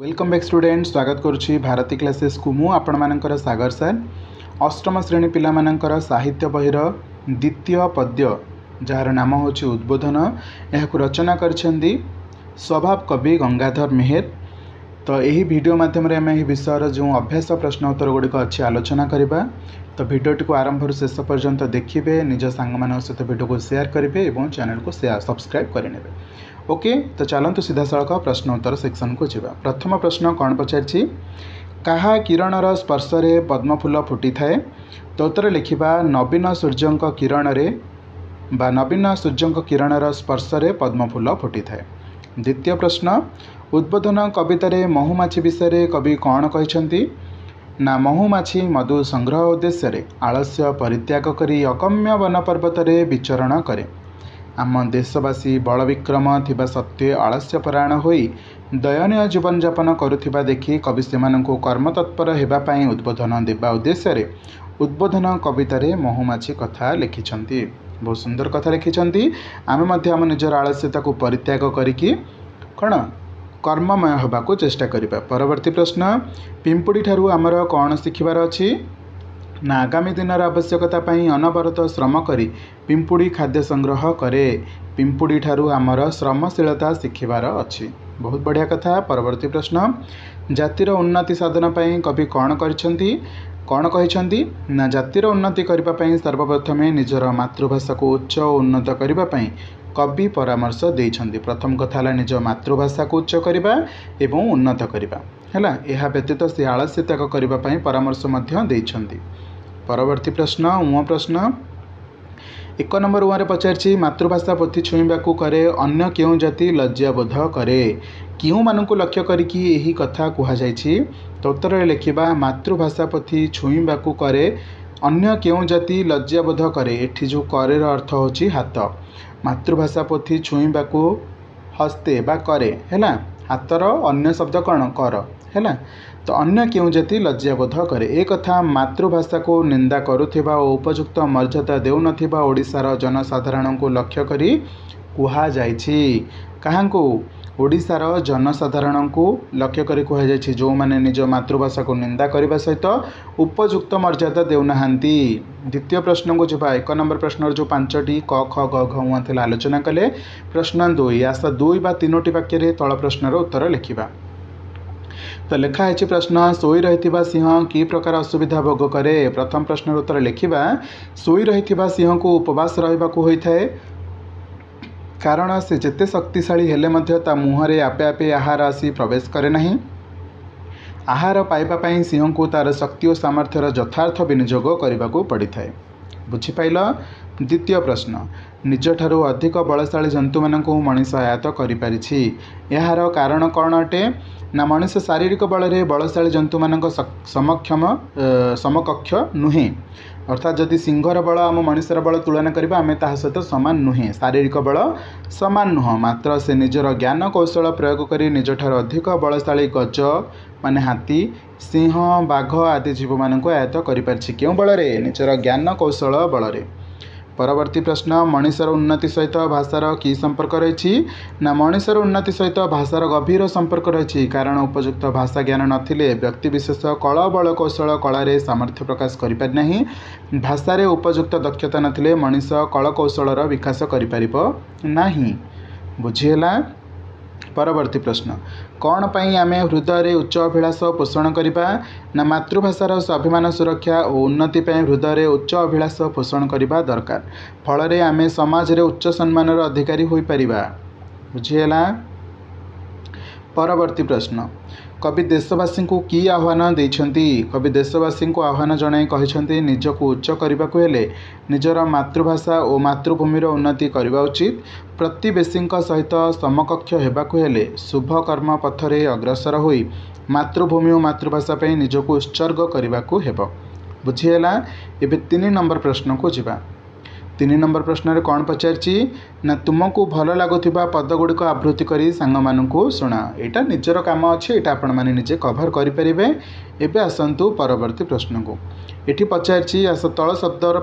Welcome back student स्वागत करुच्ची Bharti classes को मु आपण मानकर सागर सर अष्टम श्रेणी पिला मानकर साहित्य बहिर द्वितीय पद्य जार नाम होची उद्बोधन यह रचना करछंदी स्वभाव कवि गंगाधर मेहेर। तो यही वीडियो माध्यम आम यह विषय जो अभ्यास प्रश्न उत्तर गुड़िक अच्छी आलोचना करवा। तो वीडियोटी को आरंभ शेष पर्यंत देखिए, निज सांग सहित वीडियो को शेयर करेंगे और चैनल को सब्सक्राइब करेंगे। ओके, तो चलतु सीधा सड़क प्रश्न उत्तर सेक्शन को जावा। प्रथम प्रश्न कौन पचारि कहा किरणर स्पर्श में पद्मफूल फुटी थाए। तो उत्तर लिखा नवीन सूर्य किरण बा नवीन सूर्य किरणर स्पर्श में पद्मफूल फुटी थाए। द्वितीय प्रश्न उद्बोधन कवितारे महुमाछी विषय कवि कौन कहते ना महुमाछी मधु संग्रह उद्देश्य आलस्य परित्याग करी अगम्य वन पर्वत विचरण करे। आम देशवासी बल विक्रम थिबा सत्वे आलस्य परायण होई दयनीय जीवन यापन करुथिबा देखि कवि सेमानंकु कर्मतत्पर हेबापाई उद्बोधन देवा उद्देश्य उद्बोधन कवितारे महुमाछी कथा लिखिछंती। बहुत सुंदर कथा लिखिछंती। आमे मध्य आम निजर आलस्यता को परित्याग करिकी कण कर्ममय होबाकू चेष्टा करिबा। परवर्ती प्रश्न पिंपुड़ी ठारू आमर कौन शिखिबार अछि ना आगामी दिन आवश्यकता पाई अनवरत श्रम करी पिंपुड़ी खाद्य संग्रह करे। पिंपुड़ी ठारू आमर श्रमशीलता शिखिबार अछि। बहुत बढ़िया कथा। परवर्ती प्रश्न जातिर उन्नति साधन पाई कवि कौन करिसेंती कौन कहिसेंती ना जातिर उन्नति करिबा पाई सर्वप्रथम निजर मातृभाषा को उच्च और उन्नत करिबा पाई कवि परामर्श देइछंती। प्रथम कथा है निज मातृभाषा को उच्च करिबा एवं उन्नत करिबा हैला। एहा व्यतीत से आलस्य त्याग करिबा पाई परामर्श मध्य देइछंती। परवर्ती प्रश्न उम प्रश्न एक नंबर उआरे पचारि मातृभाषा पोथी छुईबाकू करे अन्य केउं जाति लज्जाबोध करे। क्यों मानकू लक्ष्य करिकी यही कथा कुहा जाइछि। तो उत्तर लिखिबा मातृभाषा पोथी छुईबाकू करे अन्य केउं जाति लज्जाबोध करे। एठी जो करे अर्थ होछि हाथ। मातृभाषा पोथी छुईबाकू हस्ते बा करे हैला। हाथर अन्य शब्द कौन कर हैला। तो अन्य केउं जाति लज्जाबोध करे एक कथा मातृभाषा को निंदा करुथिबा और उपयुक्त मर्यादा देउनथिबा ओडिशार जनसाधारण को लक्ष्य करी कुहा जाइछि। काहांकू ओडिशार जनसाधारण को लक्ष्य करी कुहा जाइछि जो माने निज मातृभाषा को निंदा करने सहित उपयुक्त मर्यादा देउनाहांती। द्वितीय प्रश्न को जब एक नंबर प्रश्न जो 5टी क ख ग घ उँ थिला आलोचना कले। प्रश्न 2 आस 2 बा 3टी वाक्य तल प्रश्नर उत्तर लिखिबा। तो लेखा है प्रश्न शोई रही सिंह कि प्रकार असुविधा भोग करे। प्रथम प्रश्न उत्तर लिखिबा शोई रही सिंह को उपवास रहिबाकू होता है कारण से जेते शक्तिशाली हेले मध्य ता मुहरे आपे आपे आहार आसी प्रवेश करे नहीं। आहार पाइबा पाई सिंह को तार शक्ति और सामर्थ्यर यथार्थ विनियोग करने को पड़ी थाए। बुझिपाइल। द्वितीय प्रश्न निज ठारू अधिक बलशाली जंतु मानक मनीष आयत्त करिपारिछि। यार कारण कौन अटे ना मनीष शारीरिक बल रे बलशाली जंतु मानक समकक्ष नुहे। अर्थात जदि सिंहर बल आम मनीषर बल तुलना करबा आमे ताहा सहित समान नुहे। शारीरिक बल समान नुह मात्र से निजर ज्ञान कौशल प्रयोग करी निज ठारू अधिक बलशाली गज माने हाथी सिंह बाघ आदि जीव मानक आयत्त करिपारिछि। केउं बल रे निजर ज्ञान कौशल बल रे। परवर्ती प्रश्न मनीषर उन्नति सहित भाषार की संपर्क रही ना मनीषर उन्नति सहित भाषार गभीर संपर्क रही। कारण उपयुक्त भाषा ज्ञान नथिले व्यक्ति विशेष कल बल कौशल कलारे सामर्थ्य प्रकाश करिपारि नाही। भाषारे उपयुक्त दक्षता नथिले मनीष कल कौशलर विकास करिपारिबो नाही। बुझिहेला। परवर्ती प्रश्न कौन पाई आमे हृदय उच्च अभिलाष पोषण करिबा ना मातृभाषार स्वाभिमान सुरक्षा और उन्नति पाई हृदय उच्च अभिलाष पोषण करिबा दरकार। फल रे आमे समाज रे उच्च सम्मानर अधिकारी होई परिबा। बुझिहेला। परवर्ती प्रश्न कवि देशवासी को की आह्वान देइछंती। कवि देशवासी को आह्वान जणाई कहिछंती निजको उच्च करबाकू हेले निजर मातृभाषा और मातृभूमिर उन्नति करबा उचित। प्रतिवेशी सहित समकक्ष हेबाकू हेले शुभ कर्म पथरे अग्रसर होई मातृभूमि और मातृभाषा पे निजको उत्सर्ग करबाकू हेबो। बुझिहेला। एबे 3 नंबर प्रश्न को जिबा। 3 नंबर प्रश्न रे कौन पचारि ना तुमको भल लगुवा पद गुड़िक आवृत्ति करी सांग मानू शुणा। यहाँ निजर काम अच्छे यहाँ आपण मैंने निजे कभर करें। एबे आसतु परवर्ती प्रश्न को। ये पचारि आस तल शब्दर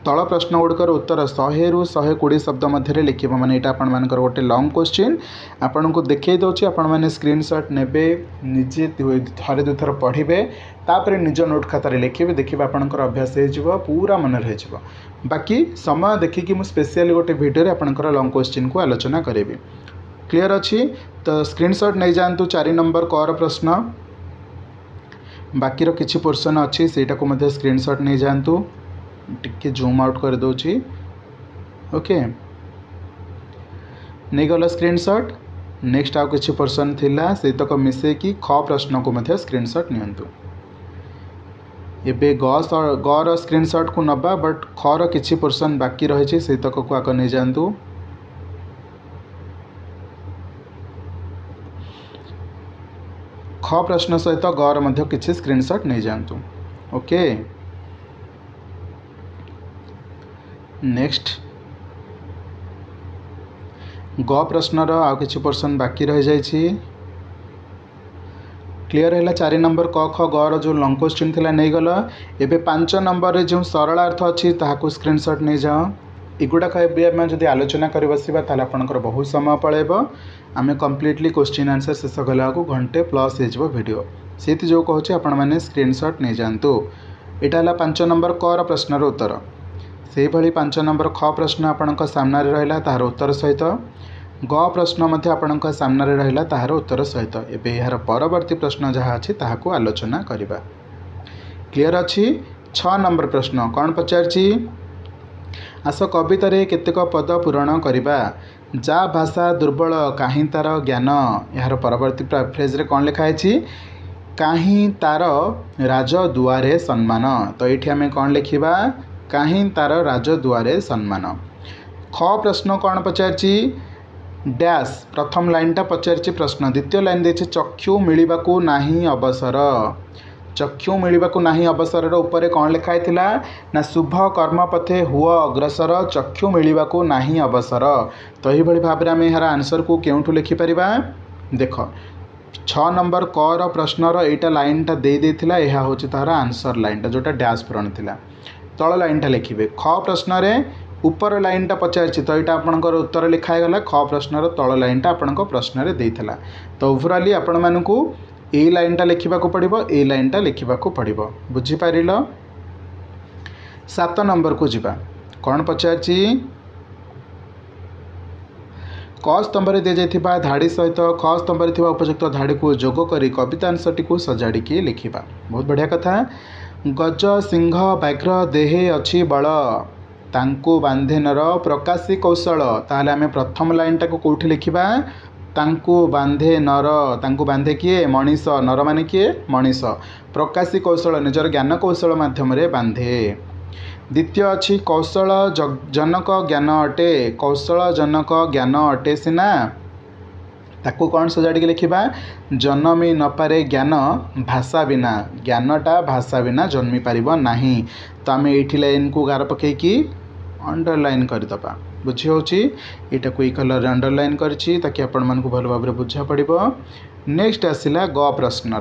तल प्रश्न गुड़िकर उत्तर 100 ରୁ 120 शब्द मध्य लिख माने यहाँ आपण गोटे लंग क्वेश्चन आपण को देखई दूसरी आपण मैंने स्क्रीनशॉट नेबे निजे थे दुई थर पढ़े तापर निज नोट खातार लिखे देखिए आपंकर अभ्यास हो पूरा मन रही बाकी समय देखिकी मुझे स्पेशली गोटे भिडियो आपंकर लंग क्वेश्चन को आलोचना करी क्लियर अच्छी तो स्क्रीनशॉट नहीं जातु 4 नंबर कर प्रश्न बाकी किसी पोर्शन अच्छी सेटा को मध्य स्क्रीनशॉट नहीं जातु टिके जूम आउट कर दूची ओके नहीं गला स्क्रीनशॉट नेक्स्ट आउ किसी पोर्शन थिला से तक मिसे कि ख प्रश्न को मध्य स्क्रीनशॉट नियंतु एबे गर स्क्रीनशॉट को नबा बट खर किसी पोर्शन बाकी रही से तक को आग नहीं जातु ख प्रश्न सहित गर मध्य किसी स्क्रीनशॉट नहीं जातु ओके नेक्स्ट ग प्रश्नर आउ किसी पोर्शन बाकी रही जाइए क्लियर है 4 नंबर क ख गर जो लंग क्वेश्चन थिला नहीं गल एबे 5 नंबर जो सरलार्थ अच्छी ताकू स्क्रीनशॉट नहीं जाओ एगुड़ाक आम जब आलोचना कर बसवा ताल आपंकर बहुत समय पड़ेब आम कम्प्लीटली क्वेश्चन आंसर शेष कला घंटे प्लस हो वीडियो से जो कहूँ आपण मैंने स्क्रीनशॉट नहीं जातु यहाँ 5 नंबर क प्रश्नर उत्तर से भली 5 नंबर ख प्रश्न आपण सामने रहा तार उत्तर सहित ग प्रश्न मध्य आपण सामने रहा तार उत्तर सहित एवं यार परवर्ती प्रश्न जहाँ अच्छी ताकू आलोचना करवा क्लियर अच्छी 6 नंबर प्रश्न कौन पचारछि आस कवितार केतेक पद पूरण करवा जा भाषा दुर्बल काहीं तार ज्ञान यार परवर्ती फ्रेज रे कौन लिखाई काहीं तार राज दुआरे सम्मान तो ये आम कौन लिखा काहीं तार राज दुआरे सम्मान ख प्रश्न कौन पचारछि डैश प्रथम लाइनटा पचारछि प्रश्न द्वितीय लाइन देखिए चक्षु मिलवाकू नाही अवसर चक्षु मिलवाकू नाही अवसर ऊपर कौन लिखाई ना शुभ कर्म पथे हुआ अग्रसर चक्षु मिलवाकू नाही अवसर तो यही भाव में आम यार आंसर को क्योंठू लिखिपर देख 6 नंबर कर प्रश्नर यहाँ लाइनटा दे देथिला यह हूँ तार आंसर लाइनटा जोटा डैश पूरण थिला तल लाइनटा लिखिए ख प्रश्न ऊपर लाइनटा पचारछि तो यहाँ आपंकर उत्तर लिखागला ख प्रश्नर तल लाइनटा आपण प्रश्न देइथिला तो ओवराली आपण मानकू ए लाइनटा लिखा पड़ो ए लाइनटा लिखा पड़ो बुझीपार 7 नंबर को जीवा कौन पचारछि क स्तंभ दी जाइथिबा धाड़ी सहित ख स्तंभ थिबा उपयुक्त धाड़ी को जोग करी कवितांशटी को सजाड़ी लिखिबा बहुत बढ़िया कथा गज सिंह व्याघ्र देहे अच्छी बल तांकु बांधे नर प्रकाशी कौशल ताहले आमे प्रथम लाइनटा को कौटी लिखिबा तांकु बांधे नर तांकु बांधे किए मनीष नर माने किए मनीष प्रकाशी कौशल निजर ज्ञान कौशल माध्यम रे बांधे द्वितीय अच्छी कौशल जनक ज्ञान अटे कौशल जनक ज्ञान अटे सिना ताकू कौन सजाड़ी लिखा जन्मी नपारे ज्ञान भाषा बिना ज्ञानटा भाषा बिना जन्मी पार नहीं तो आम ये लाइन को गार पकईकि अंडरलाइन करदे बुझी होची यहाँ को कलर अंडरलाइन करछि ताकि आपण मानकु भल भाव बुझा पड़ो नेक्स्ट आसिला ग प्रश्न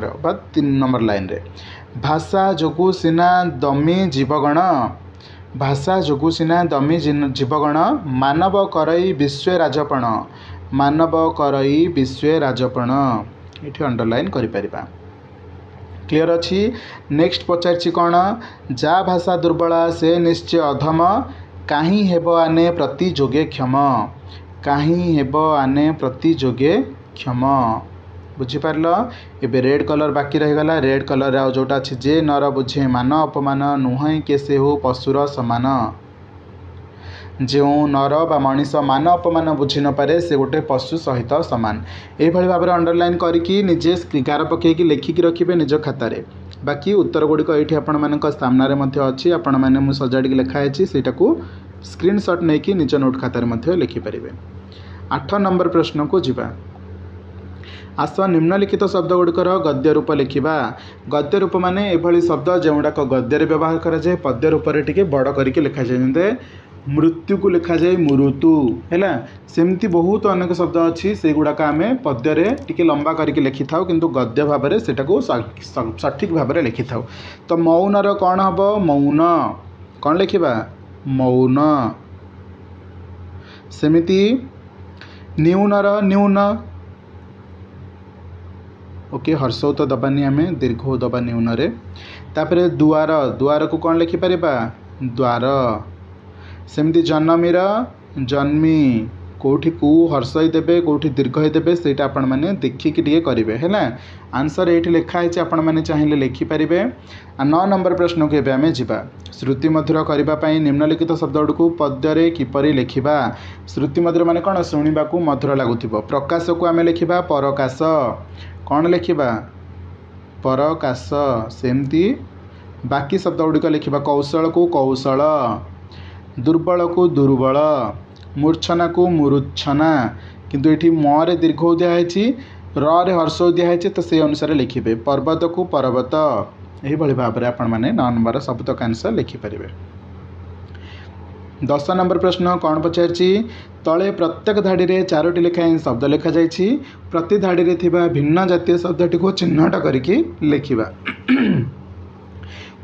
3 नंबर लाइन रे भाषा जोगु सिना दमी जीवगण भाषा जोगु सिना दमी जीवगण मानव करई विश्व राजपण मानव करई विश्व राजपण ये अंडरलाइन करिपरिबा क्लियर अच्छी नेक्स्ट पचारछि कौन जा भाषा दुर्बला से निश्चय अधम काहीं हेब आने प्रति जोगे क्षम काहीं हेब आने प्रति जोगे क्षम बुझीपार एबे रेड कलर बाकी रहीगला रेड कलर आउ जोटा अच्छे जे नर बुझे मान अपमान नुहे के से हो पशुर समान जो नर बा मनीष मान अपमान बुझी न पारे से गोटे पशु सहित सामान यही भाव में अंडरलाइन करके निजे गार पकईकि लिखिकी रखिए निज खातार बाकी उत्तर गुड़िक ये आपण मान सामने अच्छी आपण मैंने मुझे सजाड़ी लिखाई से स्क्रीनशॉट नहीं कि निज नोट खातार लिखिपारे 8 नंबर प्रश्न को जीवा आस निम्नलिखित शब्द गुड़िकर गद्य रूप लिखा गद्य रूप माने एभली शब्द जोड़ाक गद्य व्यवहार कराए पद्य रूप से बड़ करके लिखा जाए मृत्यु को लिखा जाए मृत्यु है सेमती बहुत अनेक शब्द अच्छी से गुड़ाक आम पद्य टिके लंबा करके लिखि था किंतु गद्य भाव में से सठिक भाव में लिखि था तो मौनर कौन हम मौन कौन लिखा मौन। सेमिति न्यूनर न्यून। ओके हर्षौ तो दबानी आम दीर्घ दबा न्यून रे। तापरे दुआर दुआर को कौन लिखिपर द्वार। सेमती जन्मीर जन्मी कौटी कु हर्षई देबे कौटी दीर्घई देबे सेटा आपण माने देखिकी टिके करिवे हैला। आंसर एठी लिखा है आपण माने चाहिए लिखिपारे। 9 नंबर प्रश्न को एबे जिबा। श्रुति मधुर करबा पई निम्नलिखित शब्द को पद्य किपरि लिखिबा। श्रुति मधुर माने कौन शुणा को मधुर लगुथिबो। प्रकाश को आम लिखिबा परकाश। कौन लिखिबा परकाश। सेमती बाकी शब्द गुड़िक लिखिबा कौशल को कौशल, दुर्बल को दुर्बल, मूर्छना को मूर्छना। किंतु ये मरे दीर्घ दिखाई रे हर्ष दिखाई तो से अनुसार लिखिबे। पर्वत को पर्वत। यही भाव में आपण मैंने 9 नंबर सबतक आंसर लिखिपारे। 10 नंबर प्रश्न कौन पचारछि तले प्रत्येक धाड़ी में 4टी लेखाएं शब्द लिखा जाइछि। प्रति धाड़ी में थिबा भिन्न जातीय शब्दटी को चिन्हट करके लिखिबा।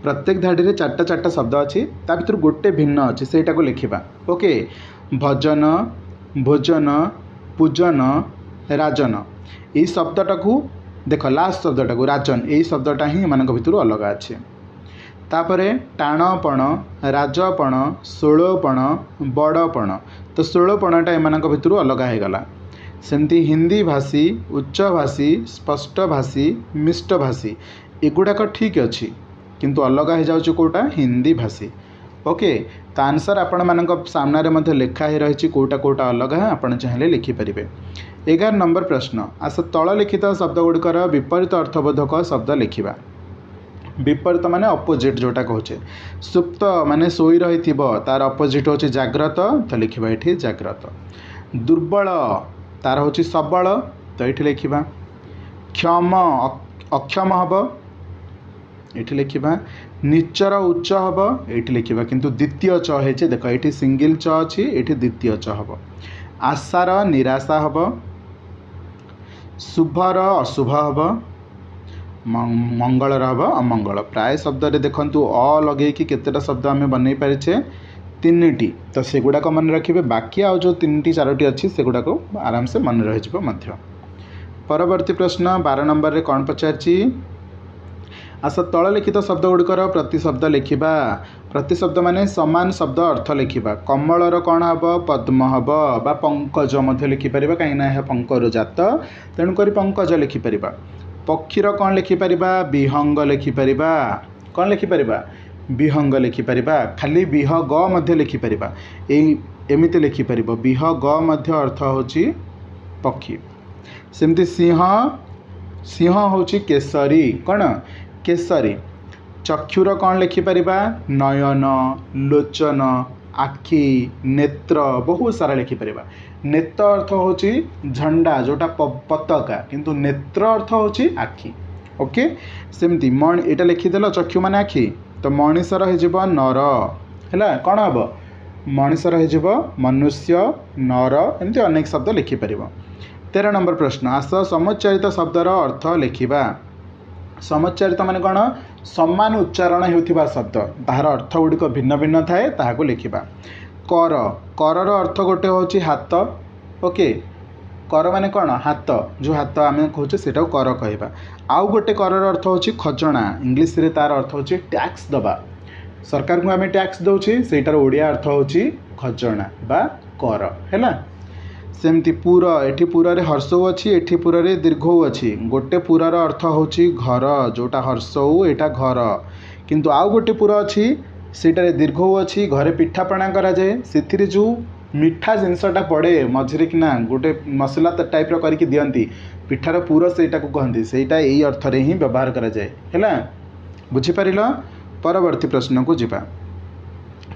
प्रत्येक धाड़ी में 4टा शब्द अच्छी ता भीतर गोटे भिन्न अच्छी सेटा को लिखिबा। ओके भजन भोजन पूजन राजन यही शब्दटा को देख लास्ट शब्दटा को राजन यही शब्दटा ही मान भर अलग अच्छे। तापरे टाणपण राजपण षोलपण बड़पण तो षोलपणटा एम भर अलग हो गला। सेमती हिंदी भाषी उच्चभाषी स्पष्टभाषी मिष्टभाषी एगुड़ाक ठीक अच्छी किंतु अलग हो जाऊँ कौटा हिंदी भाषी। ओके तो आंसर आपण मान सामने में लिखा ही रही कौटा कौटा अलग है आपण चाहिए लिखिपारे। 11 नंबर प्रश्न आस तल लिखित शब्द गुड़िकर विपरीत अर्थबोधक शब्द लिखिबा। विपरीत माने अपोजिट जोटा कहे सुप्त माने सोई रही तार अपोजिट होची जाग्रत तो लिखिबा एठी जाग्रत। दुर्बल तार होची सबल तो ये लिखिबा। क्षम अक्षम हब ये लिखिबा। निचर उच्च हम ये लिखा किंतु द्वितीय च है देख ये सिंगल च अच्छी ये द्वितीय च हम। आशार निराशा हम। शुभर अशुभ हम। मंगलर हम अमंगल। प्राय शब्द देखु अ लगे कि केतेटा शब्द आम बन पारे 3टी तो सेगुड़ाक मन रखिए। बाकी आज जो 3टी 4टी अच्छी सेगुड़ाक आराम से मन रही। परवर्ती प्रश्न 12 नंबर रे कौन पचारछि आस तल लिखित शब्द गुड़िकर प्रति शब्द लिखिबा। प्रति शब्द माने समान शब्द अर्थ लिखिबा। कमलर कौन हम पद्म हम बा पंकज मध्य लिखिपर कहीं पंकर जात तेणुक पंकज लिखिपर। पक्षीर कौन लिखिपर विहंग लिखिपर। कौन लिखिपर विहंग लिखिपर। खाली विहग मध्य लिखिपर एमती लिखिपर विहग मध्य अर्थ होची पक्षी। सेमती सिंह सिंह होची केसरी कौन केसरी। चक्षुर कौन लिखिपर नयन लोचन आखि नेत्र बहुत सारा लिखिपर। नेत्र अर्थ होची झंडा जोटा पताका किंतु नेत्र अर्थ होची आखि। ओके सेमती मण एटा लिखिदेल चक्षु माने आखि तो मनीष रही नर है कौन हम मनीष रही मनुष्य नर एमती अनेक शब्द लिखिपर। 13 नंबर प्रश्न आस समुच्चारित शब्दर अर्थ लिखिबा। समुच्चारित माने कौन समान उच्चारण होता शब्द तार अर्थ गुड़िक भिन्न भिन्न थाए ताहाको लिखिबा। कर करर अर्थ गोटे होची हाथ। ओके कर माने कौन हाथ जो हाथ आम कहूँ से कर कहवा। आउ गोटे करर अर्थ होची खजना इंग्लीश रे तार अर्थ होची टैक्स दबा। सरकार को आम टैक्स दौचे सेटार ओडिया अर्थ होची खजना बा कर है। सेमती पुर एठी पुरा रे हर्षौ अच्छी एठी पुरा रे दीर्घौ अच्छी। गोटे पुरार अर्थ होची घर जोटा हर्षौ एटा घर किंतु आउ गोटे पुरा अच्छी सेटारे दीर्घौ अच्छी। घरे पिठापଣା करा जाए से जो मीठा जिनसटा पड़े मझे कि ना गोटे मसला टाइप्र करके दियंती पिठार पुर सेटा को कहती सेटा यही अर्थ रे ही व्यवहार करा जाए है। बुझीपार। परवर्ती प्रश्न को जीवा।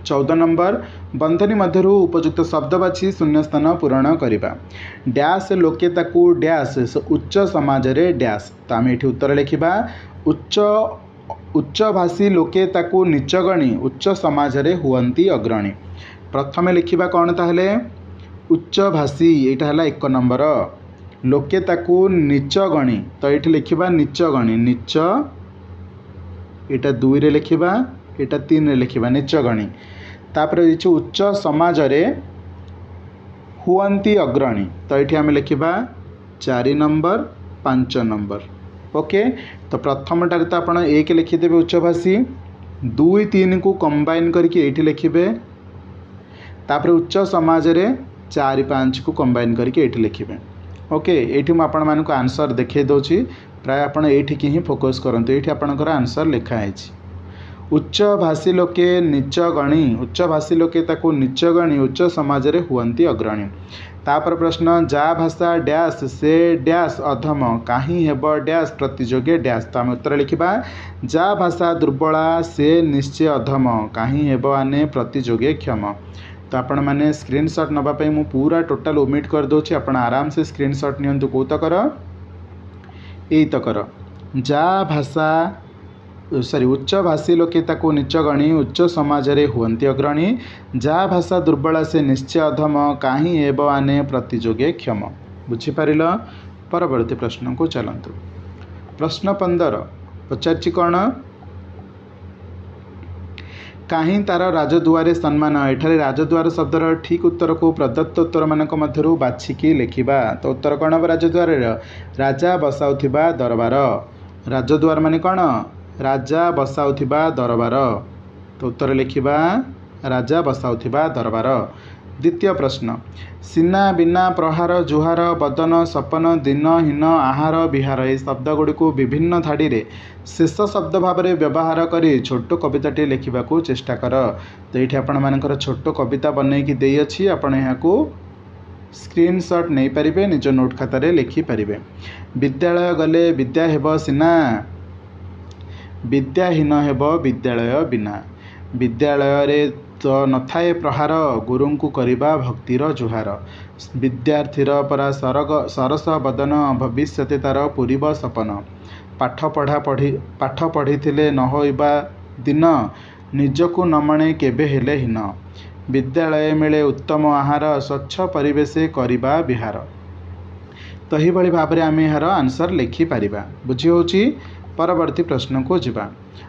14 नंबर बंधनी मध्यरु उपयुक्त शब्द बाछि शून्य स्थान पूरण करिबा। डैश लोके ताकू डैश उच्च समाज रे डैश तो आम ये उत्तर लिखिबा उच्च उच्चभाषी लोके ताकू नीच गणी उच्च समाज रे हुअंती अग्रणी। प्रथमे लिखिबा कौन ताहले उच्चभाषी एटा हला 1 नंबर। लोके ताकू नीच गणी तो ये लिखिबा नीच गणी नीच एटा 2 रे लिखिबा एटा 3 रे लिखिबा नीच गणी। तापर ये उच्च समाज रे हुअंती अग्रणी तो ये आम लिखा 4 नंबर 5 नंबर। ओके तो प्रथमटार तो आप एक लिखिदेवे उच्चभाषी 2 3 को कंबाइन करके ये लिखिए तापर उच्च समाज रे 4 5 को कंबाइन करके ये लिखिए। ओके ये मुझे आंसर देखा दूसरी प्राय आपड़ ये ही फोकस करते ये आपंकर आंसर लिखाई। उच्च भाषी लोके नीच गणी उच्च भाषी लोके ताकू नीच गणी उच्च समाज रे हुअंती अग्रणी। तापर प्रश्न जा भाषा डैश से डैश अधम कहीं हेब डैश प्रतियोगी डैश तो आम उत्तर लिखा जा भाषा दुर्बला से निश्चय अधम कहीं हेब आने प्रतियोगी क्षम। तो आपण मैंने स्क्रीनशॉट नापी मु पूरा टोटाल ओमिट कर दूची आपण आराम से स्क्रीनशॉट नियंतु कौ तकर यही तकर जा भाषा सॉरी उच्च भाषी लोके ताकू नीच गणी उच्च समाज रे हुअंती अग्रणी जा भाषा दुर्बला से निश्चय अधम कहीं एव आने प्रतियोगी क्षम। बुझीपार परवर्ती प्रश्न को चलतु। प्रश्न 15 पचार कौन कहीं तार राजदुआरे सम्मान एठारे राजदुआर शब्दर ठीक उत्तर को प्रदत्त उत्तर मानक मध्यरु बाछिकी लिखिबा। तो उत्तर कौन हम राजदुआर राजा बसाउथिबा दरबार राजदुआर माने कौन राजा बसाउथिबा दरबार तो उत्तर लिखिबा राजा बसाउथिबा दरबार। द्वितीय प्रश्न सीना बिना प्रहार जुहार बदन सपन दिन हीन आहार विहार ये शब्द गुड़ी को विभिन्न धाड़ी रे शेष शब्द भाव में व्यवहार करी छोट कविताटी लिखा चेष्टा कर। तो ये आपण मानकर छोट कविता बनईकी दे अच्छी आपण यहाँ स्क्रीनशॉट नहीं पारे निज नोट खातार लिखिपारे। विद्यालय गले विद्या हेब सीना विद्याहीन हेब विद्यालय बिना विद्यालय रे तो नथाए प्रहार गुरु को करवा भक्तिर जुहार विद्यार्थीर परा सरस बदन भविष्यते तार पूर्व सपन पाठ पढ़ी न होइबा दिन निजको न मणे केबे हेले हीन विद्यालय मिले उत्तम आहार स्वच्छ परिवेश करवा विहार। तो यही भाव में आम यार आंसर लिखिपर बुझी होची। परवर्ती प्रश्न को जीवा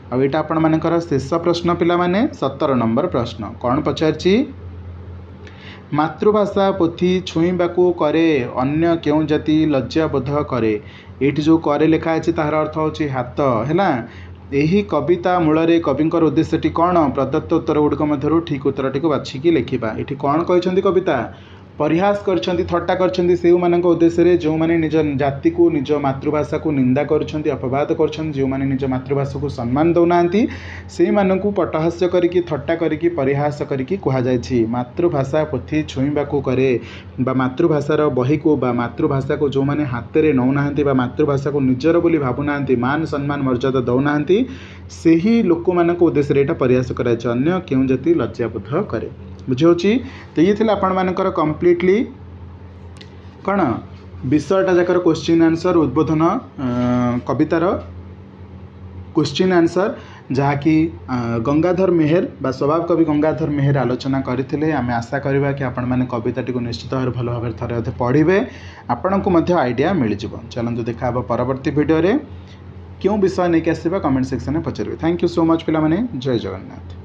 आ यहाँ आपण मानकर शेष प्रश्न पिला माने 17 नंबर प्रश्न कौन पचारची मातृभाषा पोथी छुईबाकू करे अन्य क्यों जाति लज्जा बोध करे ये जो करे लिखा है तार अर्थ होची हाथ है। यही कविता मूल कविंकर उद्देश्यटी कौन प्रदत्त उत्तर गुड़िक मध्य ठीक उत्तरटी को बाछिकी लिखा। ये कौन कहते कविता परिहास करछंती थट्टा करछंती से मानक उद्देश्य जो माने निज जाति को निज मातृभाषा को निंदा करछंती अपवाद करछंती जो माने निज मातृभाषा को सम्मान दौनांती से मानकू पटहास्य करिकी थट्टा करिकी परिहास करिकी कहा जायछि। मातृभाषा पोथी छुईबाकू करे बा मातृभाषार बही को बा मातृभाषा को जो माने हाथ में नौनाहांती बा मातृभाषा को निजर बोली भावुनाहांती मान सम्मान मर्यादा दौनाहांती सेही लोक मानक उद्देश्य एटा परिहास करायछि अन्य केउं जाति लज्जाबोध करे। बुझे। तो ये थी आपण मानकर कंप्लीटली कौन विषयटा जाकर क्वेश्चन आंसर उद्बोधन कवितार क्वेश्चन आंसर जहाँकि गंगाधर मेहर बा स्वभाव कवि गंगाधर मेहर आलोचना करते। आम आशा करवा कि आपण मैंने कविताटी को निश्चित भाव भल भाव थे अधे पढ़े आपण को आइडिया मिल जाव। चलते देखा परवर्ती वीडियो रे क्यों विषय नहीं आसवा कमेंट सेक्शन में पचारे। थैंक यू सो मच पिला माने। जय जगन्नाथ।